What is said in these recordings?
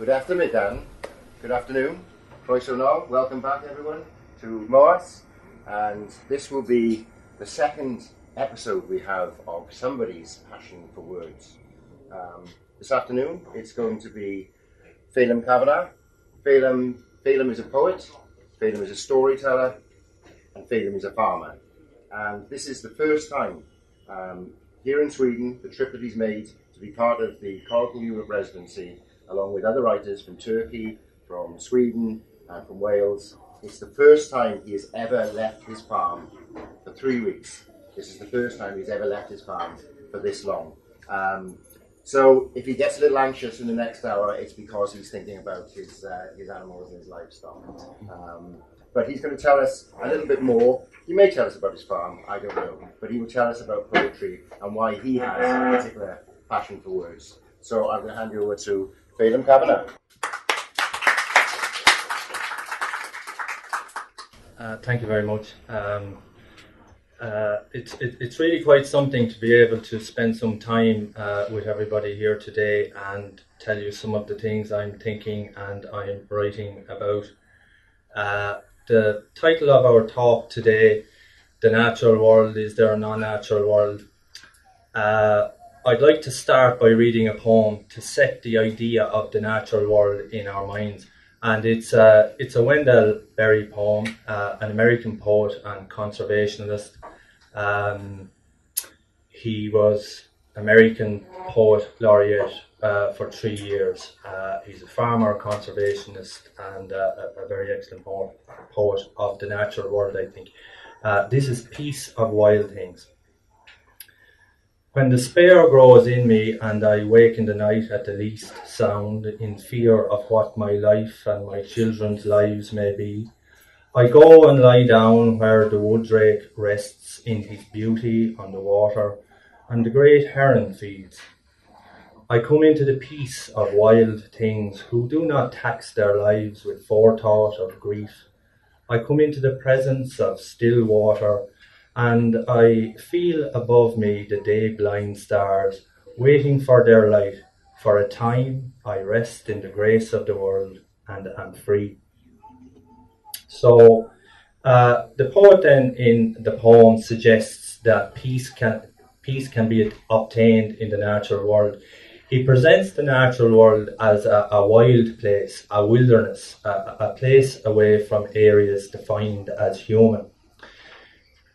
Good afternoon, Dan. Good afternoon. Croeso nôl. Welcome back, everyone, to MOAs. And this will be the second episode we have of somebody's passion for words. This afternoon, it's going to be Phelim Kavanagh. Phelim is a poet, Phelim is a storyteller, and Phelim is a farmer. And this is the first time here in Sweden, the trip that he's made to be part of the Coracle Europe residency, along with other writers from Turkey, from Sweden, and from Wales. It's the first time he has ever left his farm for 3 weeks. This is the first time he's ever left his farm for this long. So if he gets a little anxious in the next hour, it's because he's thinking about his animals and his livestock. But he's going to tell us a little bit more. He may tell us about his farm, I don't know, but he will tell us about poetry and why he has a particular passion for words. So I'm going to hand you over to Phelim Kavanagh. Thank you very much. It's really quite something to be able to spend some time with everybody here today and tell you some of the things I'm thinking and I'm writing about. The title of our talk today, The Natural World, Is There a Non-Natural World? I'd like to start by reading a poem to set the idea of the natural world in our minds. And it's a Wendell Berry poem, an American poet and conservationist. He was American Poet Laureate for 3 years. He's a farmer, conservationist, and a very excellent poet of the natural world, I think. This is Peace of Wild Things. When despair grows in me and I wake in the night at the least sound, in fear of what my life and my children's lives may be, I go and lie down where the wooddrake rests in his beauty on the water and the great heron feeds. I come into the peace of wild things who do not tax their lives with forethought of grief. I come into the presence of still water, and I feel above me the day-blind stars waiting for their light. For a time I rest in the grace of the world and am free. So the poet then in the poem suggests that peace can be obtained in the natural world. He presents the natural world as a wild place, a wilderness, a place away from areas defined as human.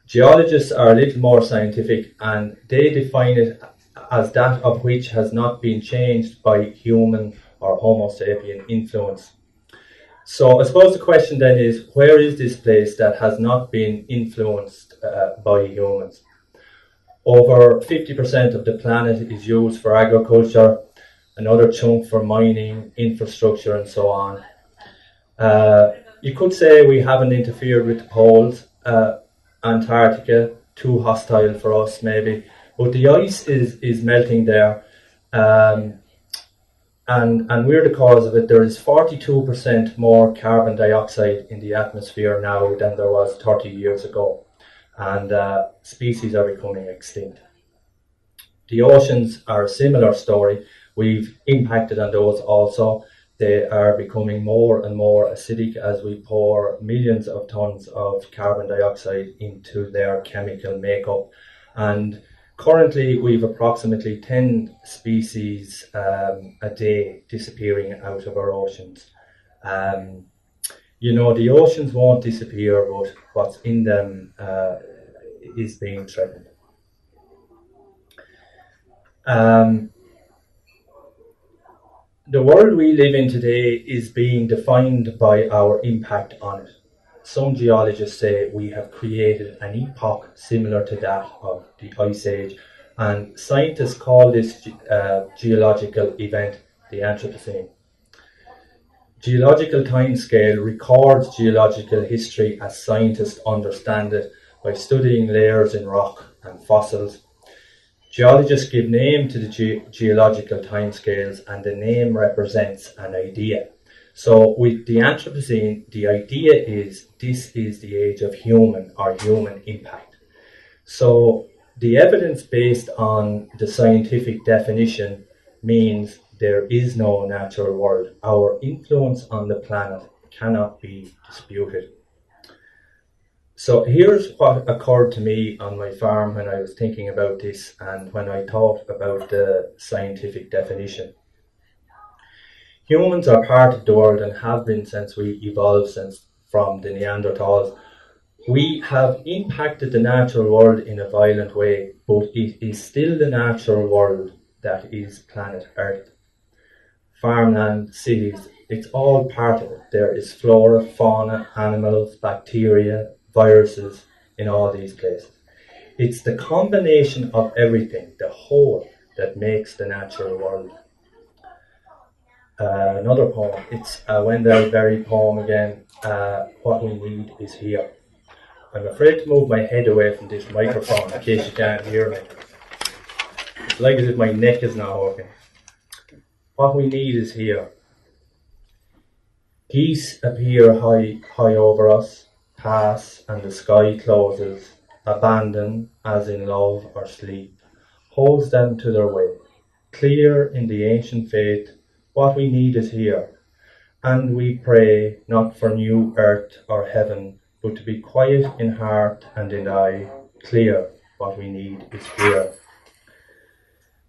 Geologists are a little more scientific and they define it as that of which has not been changed by human or Homo sapien influence. So I suppose the question then is, where is this place that has not been influenced by humans? Over 50% of the planet is used for agriculture, another chunk for mining, infrastructure and so on. You could say we haven't interfered with the poles. Antarctica, too hostile for us maybe, but the ice is melting there, and we're the cause of it. There is 42% more carbon dioxide in the atmosphere now than there was 30 years ago, and species are becoming extinct. The oceans are a similar story. We've impacted on those also. They are becoming more and more acidic as we pour millions of tons of carbon dioxide into their chemical makeup. And currently we've approximately 10 species a day disappearing out of our oceans. The oceans won't disappear, but what's in them is being threatened. The world we live in today is being defined by our impact on it. Some geologists say we have created an epoch similar to that of the Ice Age, and scientists call this geological event the Anthropocene. Geological timescale records geological history as scientists understand it by studying layers in rock and fossils. Geologists give name to the geological timescales, and the name represents an idea. So with the Anthropocene, the idea is this is the age of human or human impact. So the evidence based on the scientific definition means there is no natural world. Our influence on the planet cannot be disputed. So here's what occurred to me on my farm when I was thinking about this and when I thought about the scientific definition. Humans are part of the world and have been since we evolved from the Neanderthals. We have impacted the natural world in a violent way, but it is still the natural world that is planet Earth. Farmland, cities, it's all part of it. There is flora, fauna, animals, bacteria, viruses in all these places. It's the combination of everything, the whole, that makes the natural world. Another poem, it's a Wendell Berry poem again, What We Need Is Here. I'm afraid to move my head away from this microphone in case you can't hear me. It's like as if my neck is not working. What we need is here. Geese appear high over us, pass and the sky closes, abandon as in love or sleep, holds them to their way. Clear in the ancient faith, what we need is here, and we pray not for new earth or heaven, but to be quiet in heart and in eye, clear what we need is here.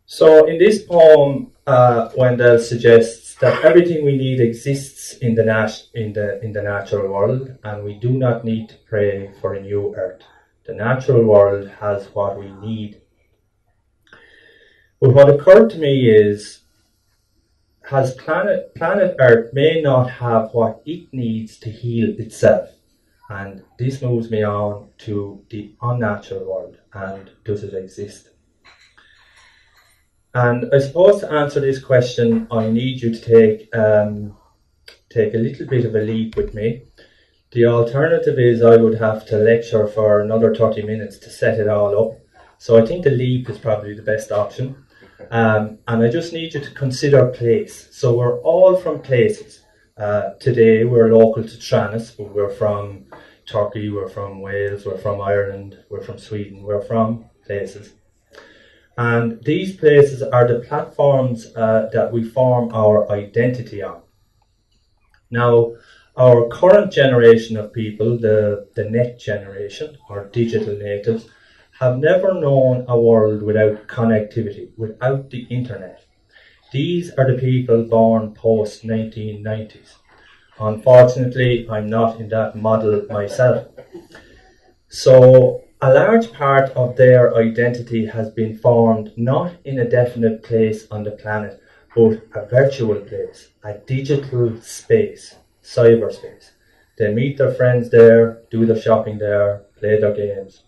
So in this poem, Wendell suggests that everything we need exists in the natural world, and we do not need to pray for a new earth. The natural world has what we need. But what occurred to me is, planet Earth may not have what it needs to heal itself. And this moves me on to the unnatural world, and does it exist? And I suppose to answer this question, I need you to take a little bit of a leap with me. The alternative is I would have to lecture for another 30 minutes to set it all up. So I think the leap is probably the best option. And I just need you to consider place. So we're all from places. Today we're local to Tranås, but we're from Turkey, we're from Wales, we're from Ireland, we're from Sweden, we're from places. And these places are the platforms that we form our identity on. Now, our current generation of people, the net generation, or digital natives, have never known a world without connectivity, without the internet. These are the people born post-1990s. Unfortunately, I'm not in that model myself. So, a large part of their identity has been formed not in a definite place on the planet, but a virtual place, a digital space, cyberspace. They meet their friends there, do their shopping there, play their games.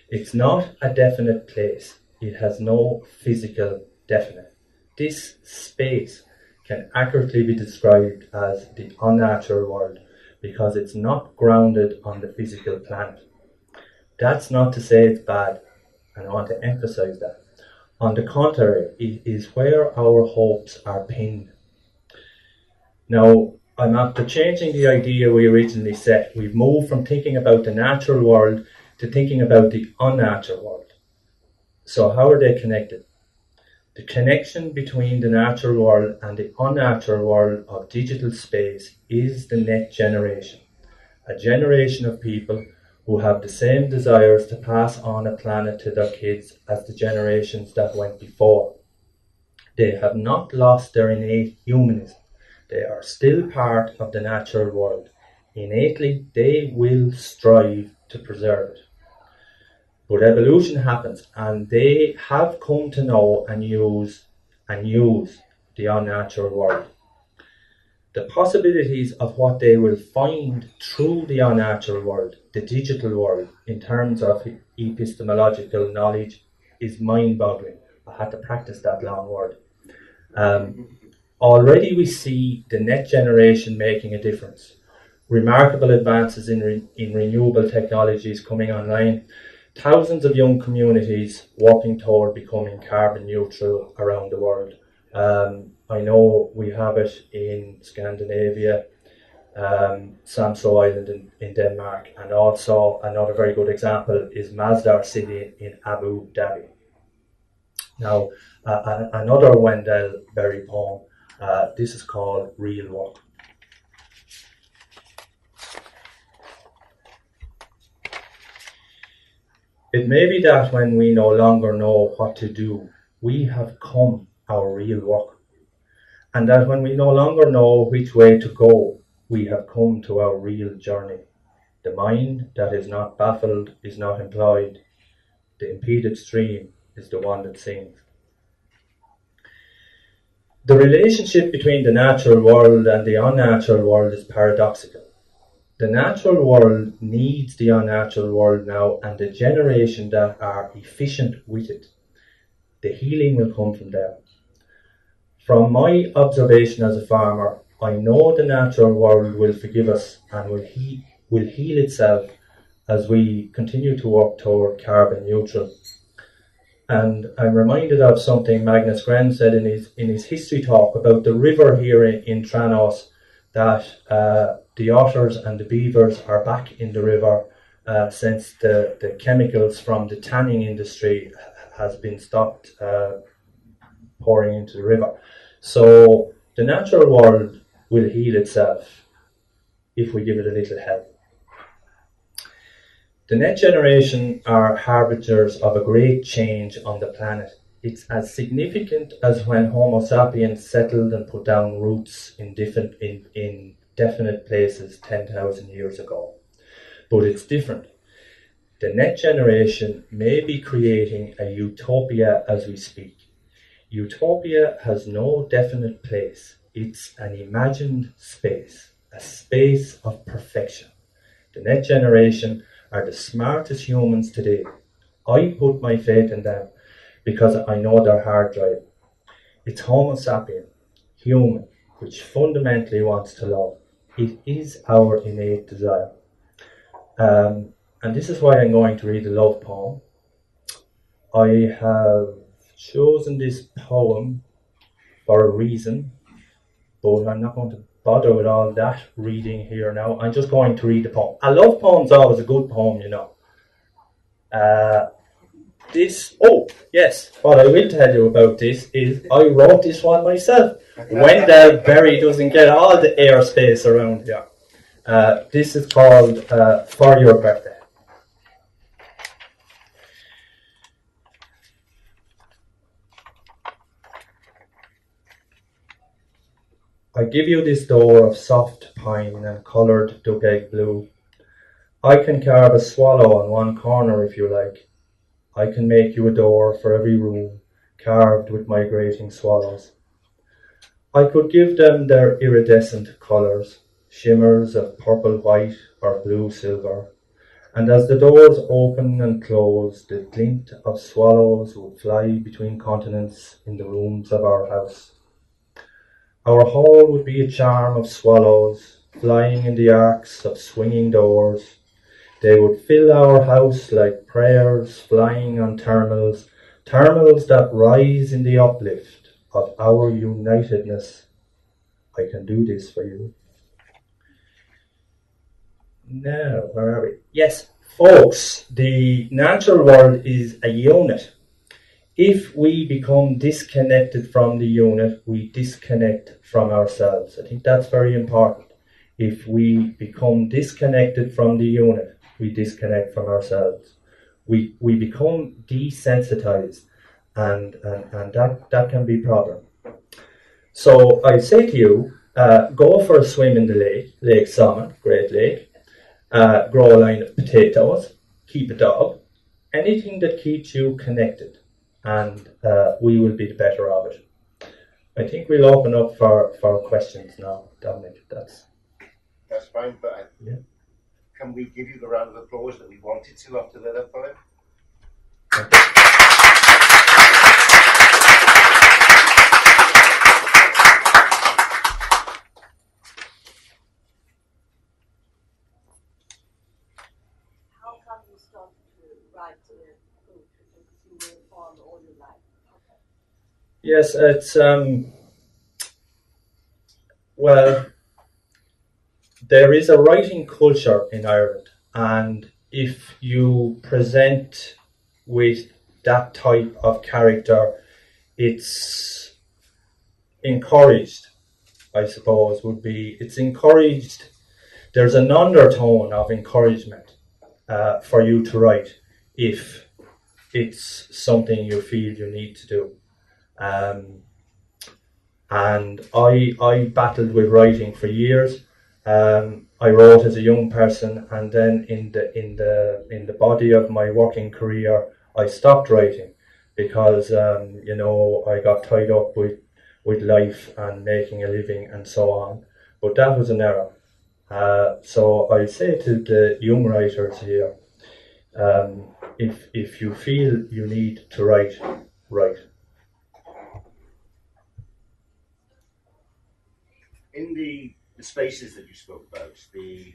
It's not a definite place. It has no physical definite. This space can accurately be described as the unnatural world because it's not grounded on the physical planet. That's not to say it's bad, and I want to emphasize that. On the contrary, it is where our hopes are pinned. Now, I'm after changing the idea we originally set. We've moved from thinking about the natural world to thinking about the unnatural world. So how are they connected? The connection between the natural world and the unnatural world of digital space is the next generation. A generation of people who have the same desires to pass on a planet to their kids as the generations that went before. They have not lost their innate humanism. They are still part of the natural world. Innately, they will strive to preserve it. But evolution happens, and they have come to know and use the unnatural world. The possibilities of what they will find through the unnatural world, the digital world, in terms of epistemological knowledge, is mind-boggling. I had to practice that long word. Already we see the next generation making a difference. Remarkable advances in renewable technologies coming online. Thousands of young communities working toward becoming carbon neutral around the world. I know we have it in Scandinavia, Samso Island in Denmark, and also another very good example is Masdar City in Abu Dhabi. Now, another Wendell Berry poem, this is called Real Work. It may be that when we no longer know what to do, we have come our real work. And that when we no longer know which way to go, we have come to our real journey. The mind that is not baffled is not employed. The impeded stream is the one that sings. The relationship between the natural world and the unnatural world is paradoxical. The natural world needs the unnatural world now, and the generation that are efficient with it. The healing will come from there. From my observation as a farmer, I know the natural world will forgive us and will heal itself as we continue to work toward carbon neutral. And I'm reminded of something Magnus Gren said in his history talk about the river here in Tranås, that the otters and the beavers are back in the river since the chemicals from the tanning industry has been stopped pouring into the river. So the natural world will heal itself if we give it a little help. The next generation are harbingers of a great change on the planet. It's as significant as when Homo sapiens settled and put down roots in definite places 10,000 years ago. But it's different. The next generation may be creating a utopia as we speak. Utopia has no definite place. It's an imagined space, a space of perfection. The next generation are the smartest humans today. I put my faith in them because I know their hard drive. It's Homo sapien, human, which fundamentally wants to love. It is our innate desire. And this is why I'm going to read a love poem. I have chosen this poem for a reason, but I'm not going to bother with all that reading here now. I'm just going to read the poem. A love poem's always a good poem, you know. What I will tell you about this is I wrote this one myself. Wendell Berry doesn't get all the airspace around here. This is called For Your Birthday. I give you this door of soft pine and coloured duck egg blue. I can carve a swallow on one corner if you like. I can make you a door for every room, carved with migrating swallows. I could give them their iridescent colours, shimmers of purple white or blue silver, and as the doors open and close, the glint of swallows would fly between continents in the rooms of our house. Our hall would be a charm of swallows, flying in the arcs of swinging doors. They would fill our house like prayers flying on terminals that rise in the uplift of our unitedness. I can do this for you. Now, where are we? Yes, folks, the natural world is a unit. If we become disconnected from the unit, we disconnect from ourselves. I think that's very important. If we become disconnected from the unit, we disconnect from ourselves. We become desensitized, and that can be a problem. So I say to you, go for a swim in the Lake Salmon, Great Lake, grow a line of potatoes, keep a dog, anything that keeps you connected, and we will be the better of it. I think we'll open up for questions now, Dominic. That's fine, but can we give you the round of applause that we wanted to after the love poem? How come you started to write poetry? Because you were a farmer all your life. Yes, it's well, there is a writing culture in Ireland, and if you present with that type of character, it's encouraged, I suppose, would be, it's encouraged. There's an undertone of encouragement for you to write if it's something you feel you need to do. And I battled with writing for years. I wrote as a young person, and then in the body of my working career, I stopped writing because I got tied up with life and making a living and so on. But that was an error. So I say to the young writers here, if you feel you need to write, write. In the spaces that you spoke about, the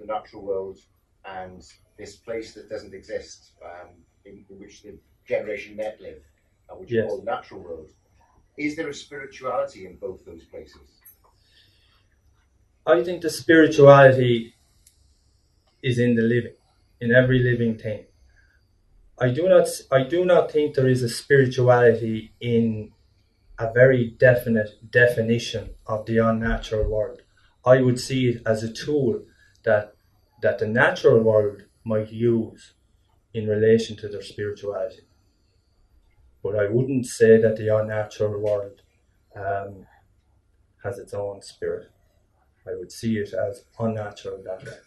natural world and this place that doesn't exist, in which the generation net live, which you call the natural world, is there a spirituality in both those places? I think the spirituality is in the living, in every living thing. I do not think there is a spirituality in a very definite definition of the unnatural world. I would see it as a tool that the natural world might use in relation to their spirituality. But I wouldn't say that the unnatural world has its own spirit. I would see it as unnatural that way.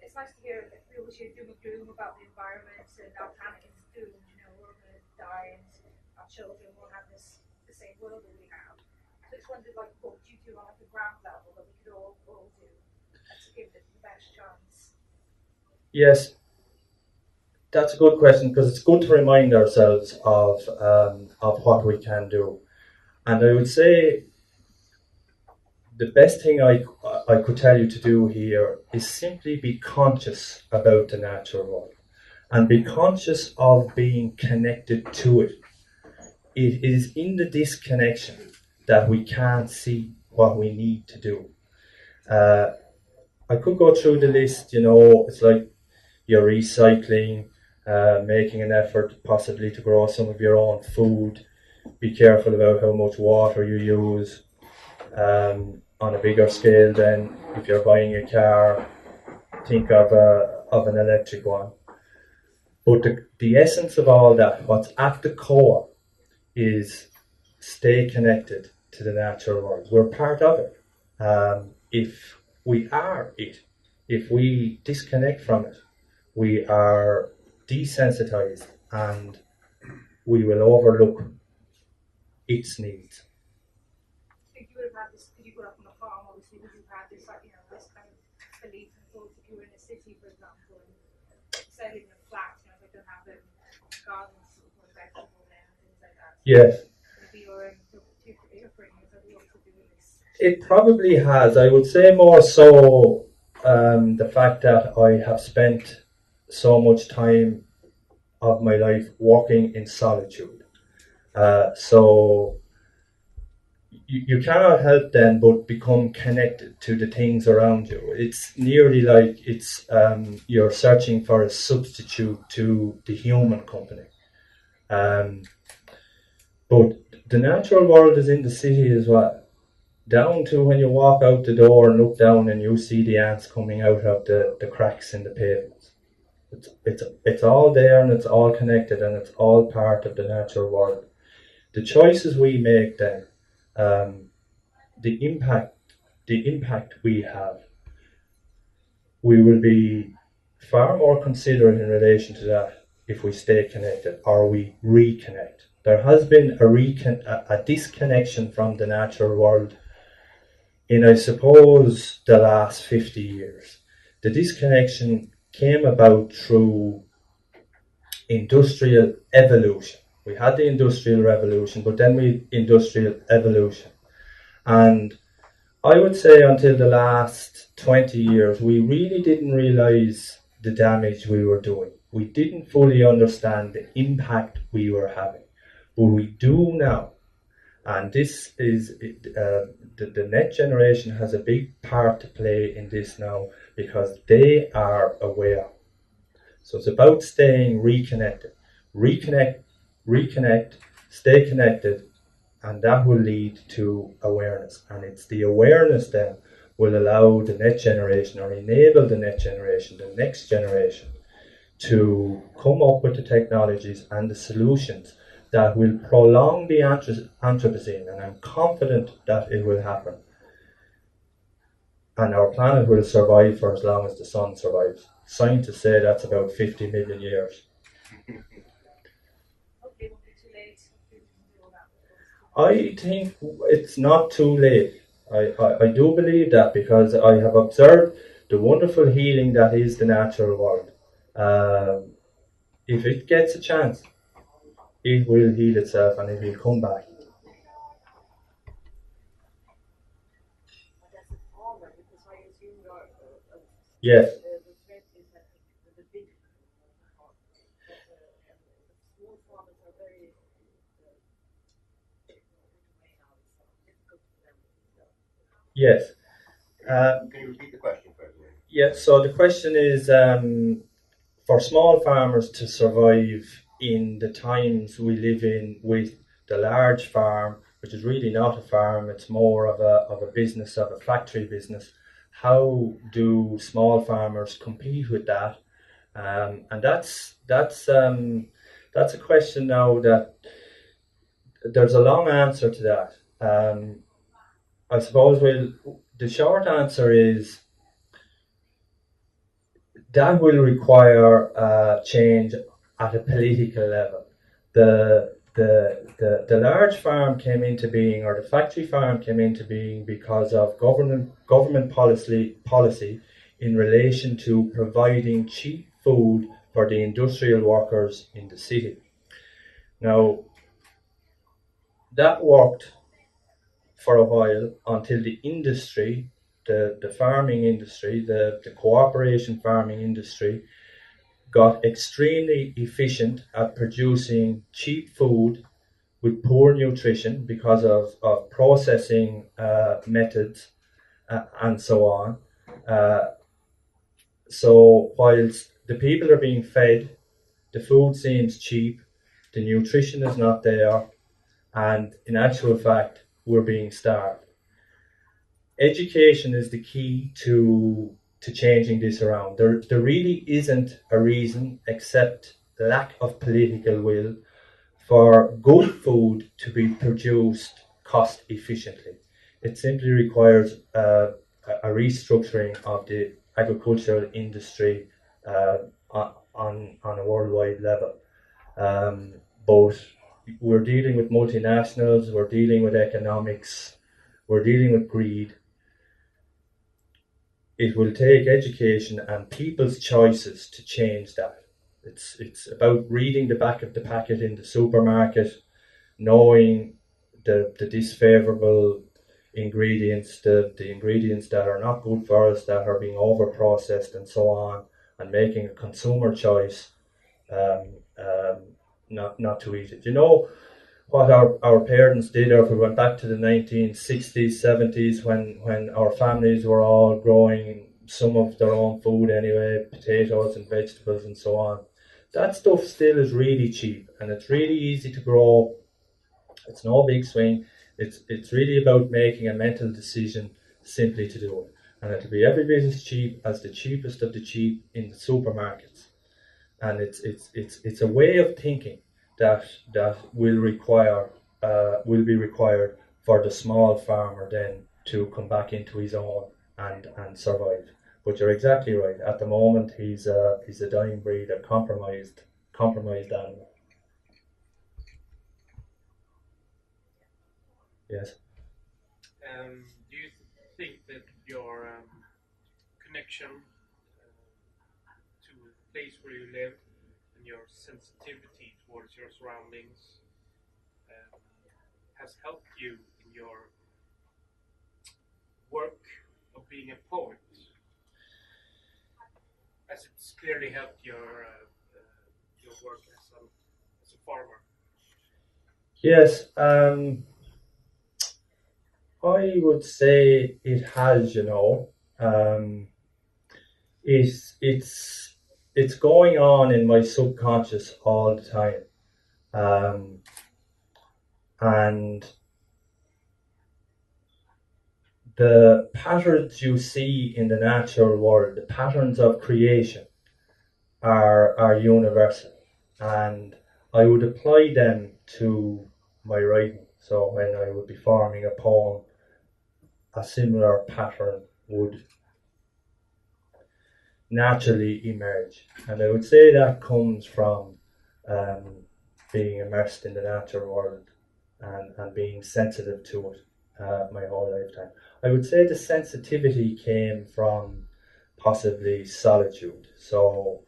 It's nice to hear that people should doom and gloom about the environment and our planet is doomed, we're going to die and our children will have the same world that we have. So I just wondered, what do you do on the ground level that we could all do to give it the best chance? Yes, that's a good question, because it's good to remind ourselves of what we can do. And I would say the best thing I could tell you to do here is simply be conscious about the natural world and be conscious of being connected to it. It is in the disconnection that we can't see what we need to do. I could go through the list, it's like you're recycling, making an effort possibly to grow some of your own food, be careful about how much water you use. On a bigger scale, then if you're buying a car, think of an electric one. But the essence of all that, what's at the core, is stay connected to the natural world. We're part of it. If we are it, if we disconnect from it, we are desensitized and we will overlook its needs. If you would have had this, because you grew up on a farm, obviously, would you have had this, this kind of belief and thought if you were in a city, for example, and say living in a flat, they don't have gardens or vegetables and things like that. Yes. Maybe your upbringing has a lot to do with this. It probably has. I would say more so the fact that I have spent so much time of my life working in solitude. So you cannot help then but become connected to the things around you. It's nearly like you're searching for a substitute to the human company. But the natural world is in the city as well. Down to when you walk out the door and look down and you see the ants coming out of the cracks in the pavements. It's all there and it's all connected and it's all part of the natural world. The choices we make then, the impact we have, we will be far more considerate in relation to that if we stay connected or we reconnect. There has been a disconnection from the natural world in, I suppose, the last 50 years. The disconnection came about through industrial evolution. We had the Industrial Revolution, but then we industrial evolution. And I would say until the last 20 years, we really didn't realise the damage we were doing. We didn't fully understand the impact we were having. But we do now. And this is, the next generation has a big part to play in this now because they are aware So it's about staying reconnected. Reconnect, stay connected, and that will lead to awareness. And it's the awareness then will allow the next generation, or enable the next generation, to come up with the technologies and the solutions that will prolong the Anthropocene, and I'm confident that it will happen. And our planet will survive for as long as the sun survives. Scientists say that's about 50 million years. Hopefully it won't be too late. Hopefully we can do all that. I think it's not too late. I do believe that, because I have observed the wonderful healing that is the natural world. If it gets a chance, it will heal itself and it will come back. But that's a problem because I assume Yes, the threat is that the big farm, that the small farmers are very difficult for them. yes. Can you repeat the question first? Yeah, so the question is, for small farmers to survive in the times we live in, with the large farm, which is really not a farm, it's more of a business, of a factory business. How do small farmers compete with that? And that's a question now that there's a long answer to that. I suppose the short answer is that will require change at a political level. The large farm came into being, or the factory farm came into being, because of government policy in relation to providing cheap food for the industrial workers in the city. Now, that worked for a while until the industry, the farming industry, the cooperation farming industry, got extremely efficient at producing cheap food with poor nutrition because of processing methods and so on. So whilst the people are being fed, the food seems cheap, the nutrition is not there, and in actual fact, we're being starved. Education is the key to changing this around. There really isn't a reason, except lack of political will, for good food to be produced cost efficiently. It simply requires a restructuring of the agricultural industry on a worldwide level. But we're dealing with multinationals, we're dealing with economics, we're dealing with greed. It will take education and people's choices to change that. It's about reading the back of the packet in the supermarket, knowing the disfavourable ingredients, the ingredients that are not good for us, that are being over processed and so on, and making a consumer choice not to eat it. You know what our parents did, or if we went back to the 1960s, 70s, when our families were all growing some of their own food anyway, potatoes and vegetables and so on. That stuff still is really cheap and it's really easy to grow. It's no big swing. It's really about making a mental decision simply to do it. And it'll be every bit as cheap as the cheapest of the cheap in the supermarkets. And it's a way of thinking that will be required for the small farmer then to come back into his own and survive. But you're exactly right. At the moment, he's a dying breed, a compromised animal. Yes. Do you think that your connection to the place where you live and your sensitivity towards your surroundings has helped you in your work of being a poet? As it's clearly helped your work as a farmer. Yes, I would say it has. It's it's going on in my subconscious all the time, and the patterns you see in the natural world, the patterns of creation, are universal, and I would apply them to my writing. So when I would be forming a poem, a similar pattern would naturally emerge, and I would say that comes from being immersed in the natural world and being sensitive to it my whole lifetime. I would say the sensitivity came from possibly solitude. So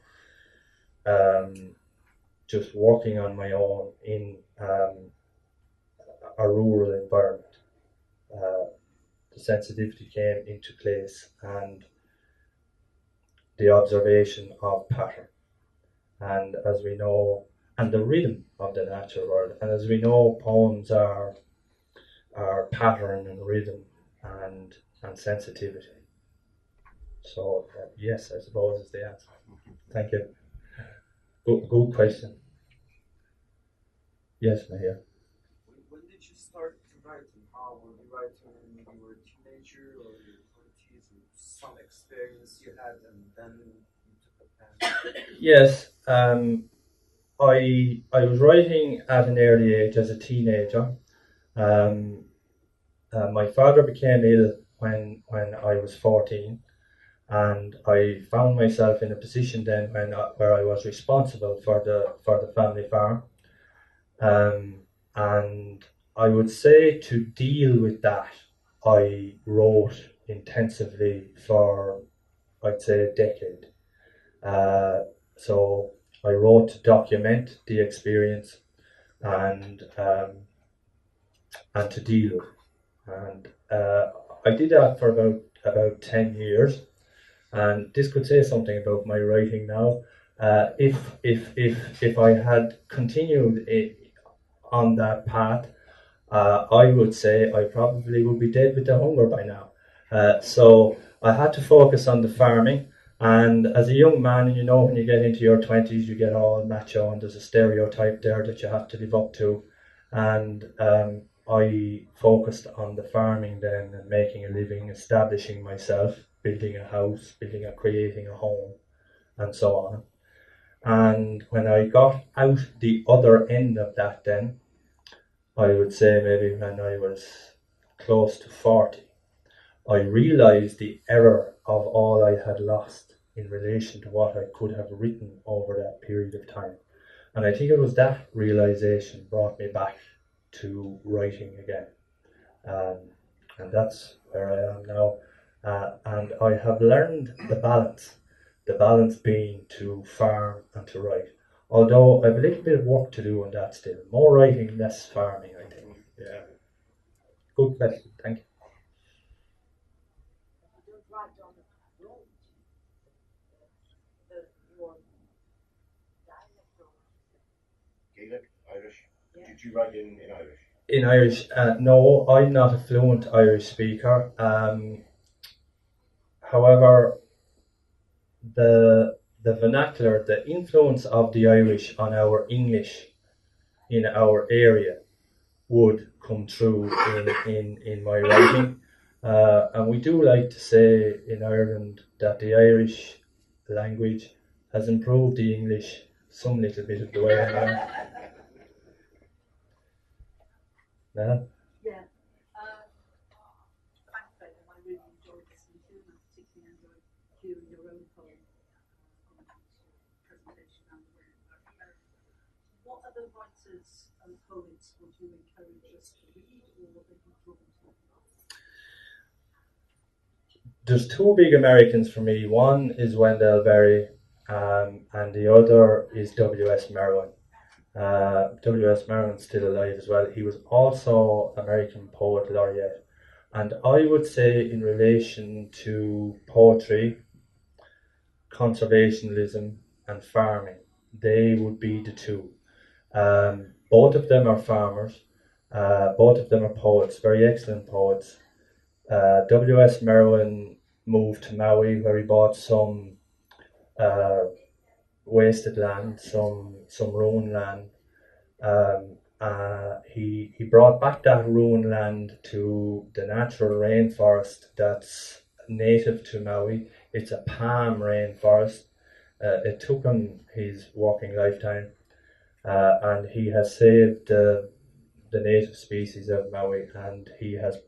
just working on my own in a rural environment, the sensitivity came into place, and the observation of pattern, and as we know, and the rhythm of the natural world. And as we know, poems are pattern and rhythm and sensitivity. So yes, I suppose is the answer. Thank you. Good question. Yes, Mahir. When did you start writing? How were you writing when you were a teenager or your 20s, or some experience you had and then you took a pen? Yes, I was writing at an early age as a teenager. My father became ill when I was 14, and I found myself in a position then where I was responsible for the family farm. And I would say to deal with that, I wrote intensively for, I'd say, a decade. So I wrote to document the experience and to deal with it. And I did that for about 10 years. And this could say something about my writing now. If I had continued on that path, I would say I probably would be dead with the hunger by now. So I had to focus on the farming. And as a young man, you know, when you get into your 20s, you get all macho, and there's a stereotype there that you have to live up to. And I focused on the farming then, and making a living, establishing myself, building a house, creating a home, and so on. And when I got out the other end of that then, I would say maybe when I was close to 40, I realised the error of all I had lost in relation to what I could have written over that period of time. And I think it was that realisation brought me back to writing again. And that's where I am now. And I have learned the balance being to farm and to write. Although I have a little bit of work to do on that still. More writing, less farming, I think. Yeah. Good question, thank you. You don't write on the road. Your dialect or Gaelic, Irish. Yeah. Did you write in Irish? In Irish, no, I'm not a fluent Irish speaker. However, the vernacular, the influence of the Irish on our English in our area would come through in my writing. And we do like to say in Ireland that the Irish language has improved the English some little bit of the way. Yeah. yeah. Thanks, Phelim. I really enjoyed listening to you, and I particularly enjoyed hearing your own poem on this presentation and the way it worked. What other writers and poets would you encourage us to read, or what they can draw to? There's two big Americans for me. One is Wendell Berry, and the other is W.S. Merwin. W.S. Merwin's still alive as well. He was also American Poet Laureate. And I would say, in relation to poetry, conservationism, and farming, they would be the two. Both of them are farmers. Both of them are poets, very excellent poets. W.S. Merwin moved to Maui, where he bought some wasted land, some ruined land. He brought back that ruined land to the natural rainforest that's native to Maui. It's a palm rainforest. It took him his working lifetime, and he has saved the native species of Maui, and he has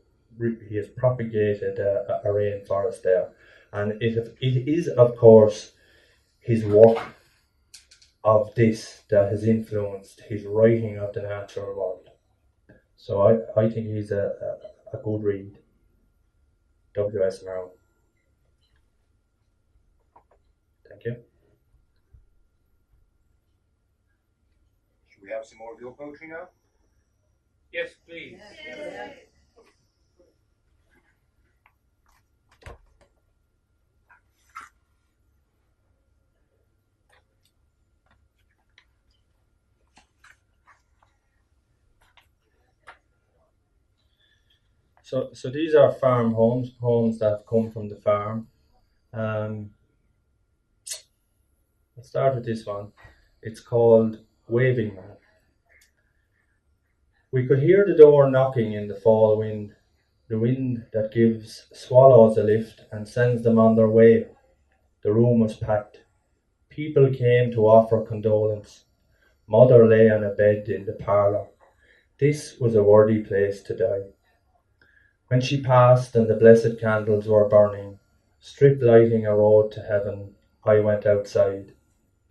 propagated a rainforest there. And it is, of course, his work of this that has influenced his writing of the natural world. So I think he's a good read. W.S. Merrill. Thank you. Should we have some more of your poetry now? Yes, please. Yeah. So these are farm homes that have come from the farm. I'll start with this one. It's called Waving Man. We could hear the door knocking in the fall wind, the wind that gives swallows a lift and sends them on their way. The room was packed. People came to offer condolence. Mother lay on a bed in the parlour. This was a worthy place to die. When she passed and the blessed candles were burning, strip lighting a road to heaven, I went outside.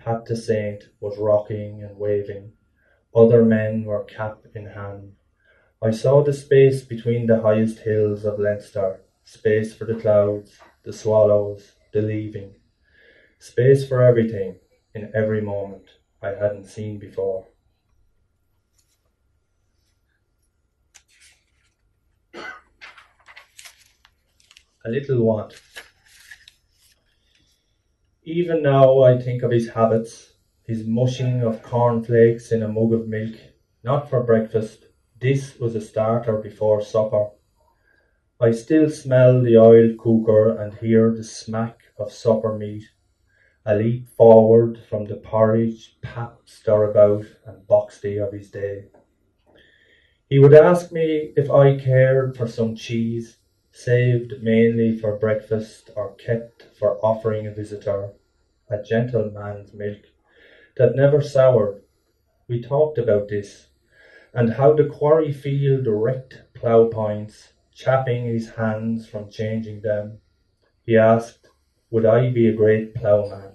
Pat the Saint was rocking and waving. Other men were cap in hand. I saw the space between the highest hills of Leinster, space for the clouds, the swallows, the leaving. Space for everything, in every moment, I hadn't seen before. A little want. Even now I think of his habits, his mushing of cornflakes in a mug of milk, not for breakfast. This was a starter before supper. I still smell the oiled cooker and hear the smack of supper meat. A leap forward from the porridge, pap stirabout and boxty of his day. He would ask me if I cared for some cheese, saved mainly for breakfast or kept for offering a visitor, a gentleman's milk that never soured. We talked about this, and how the quarry field wrecked plough points, chapping his hands from changing them. He asked, would I be a great ploughman?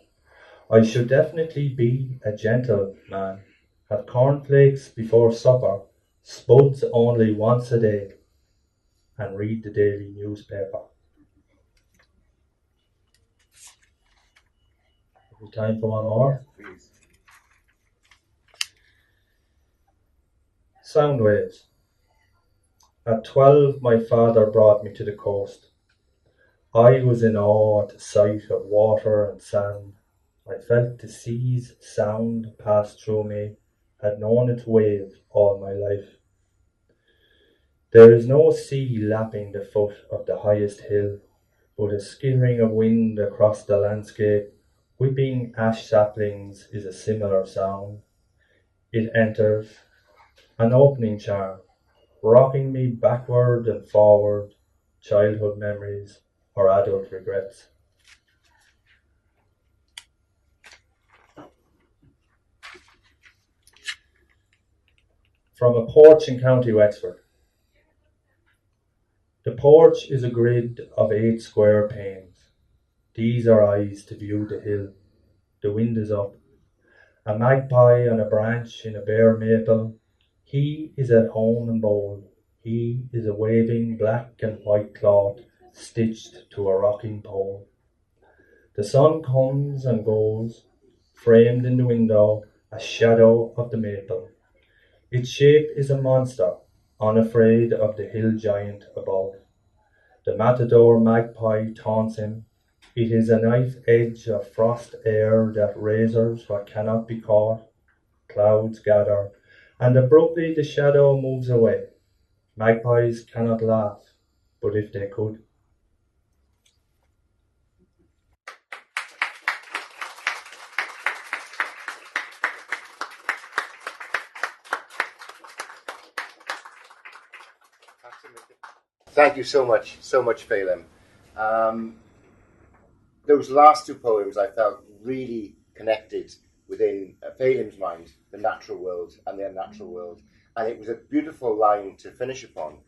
I should definitely be a gentleman, have cornflakes before supper, spuds only once a day, and read the daily newspaper. Time for one more? Please. Sound waves. At 12, my father brought me to the coast. I was in awe at the sight of water and sand. I felt the sea's sound pass through me, had known its wave all my life. There is no sea lapping the foot of the highest hill, but a skittering of wind across the landscape, whipping ash saplings is a similar sound. It enters, an opening charm, rocking me backward and forward, childhood memories or adult regrets. From a porch in County Wexford. The porch is a grid of 8 square panes. These are eyes to view the hill. The wind is up. A magpie on a branch in a bare maple. He is at home and bold. He is a waving black and white cloth stitched to a rocking pole. The sun comes and goes, framed in the window, a shadow of the maple. Its shape is a monster, unafraid of the hill giant above. The matador magpie taunts him. It is a knife edge of frost air that razors what cannot be caught. Clouds gather, and abruptly the shadow moves away. Magpies cannot laugh, but if they could. Thank you so much, Phelim. Those last two poems I felt really connected within Phelim's mind, the natural world and the unnatural world. And it was a beautiful line to finish upon,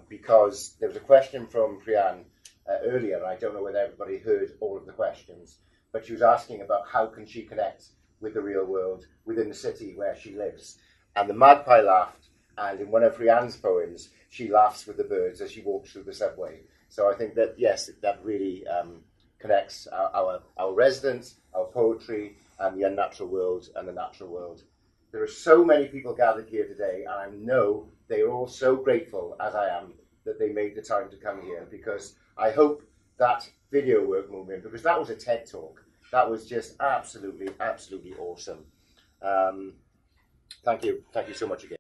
because there was a question from Priyan earlier, and I don't know whether everybody heard all of the questions, but she was asking about how can she connect with the real world within the city where she lives. And the magpie laughed, and in one of Priyan's poems, she laughs with the birds as she walks through the subway. So I think that, yes, that really connects our residents, our poetry, and the unnatural world and the natural world. There are so many people gathered here today, and I know they are all so grateful, as I am, that they made the time to come here, because I hope that video work movement, because that was a TED Talk. That was just absolutely, absolutely awesome. Thank you so much again.